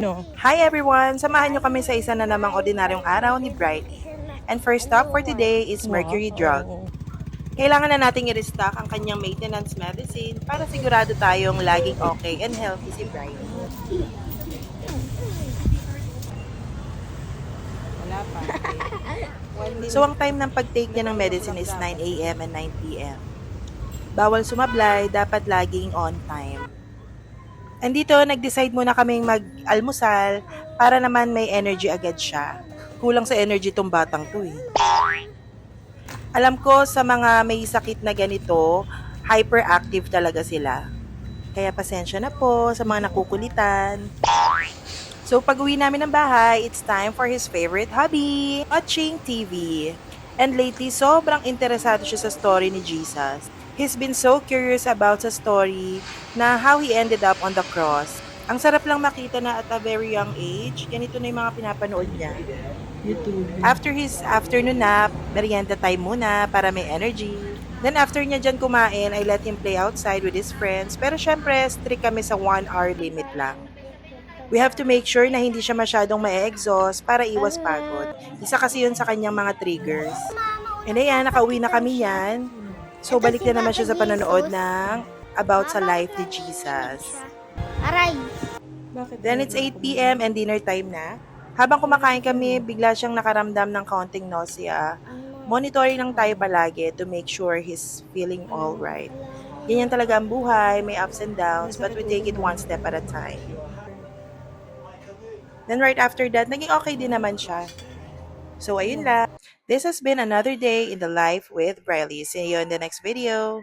No. Hi everyone! Samahan nyo kami sa isa na namang ordinaryong araw ni Briley. And first stop for today is Mercury Drug. Wow. Kailangan na nating i-restock ang kanyang maintenance medicine para sigurado tayong laging okay and healthy si Briley. Wala pa. So ang time ng pag-take niya ng medicine is 9 a.m. and 9 p.m. Bawal sumablay, dapat laging on time. And dito, nag-decide muna kaming mag-almusal para naman may energy agad siya. Kulang sa energy tong batang to eh. Alam ko sa mga may sakit na ganito, hyperactive talaga sila. Kaya pasensya na po sa mga nakukulitan. So pag uwi namin ng bahay, it's time for his favorite hobby, watching TV. And lately, sobrang interesado siya sa story ni Jesus. He's been so curious about sa story na how he ended up on the cross. Ang sarap lang makita na at a very young age, ganito na yung mga pinapanood niya. YouTube. After his afternoon nap, merienda time muna para may energy. Then after niya dyan kumain, I let him play outside with his friends. Pero syempre, strict kami sa 1 hour limit lang. We have to make sure na hindi siya masyadong ma-exhaust para iwas pagod. Isa kasi yun sa kanyang mga triggers. And ayan, nakauwi na kami yan. So balik na naman siya sa panonood ng About sa Life ni Jesus. Aray! Bakit? Then it's 8 p.m. and dinner time na. Habang kumakain kami, bigla siyang nakaramdam ng kaunting nausea. Monitoring lang tayo palagi to make sure he's feeling all right. Ganyan talaga ang buhay, may ups and downs, but we take it one step at a time. Then right after that, naging okay din naman siya. So ayun lang. This has been another day in the life with Briley. See you in the next video.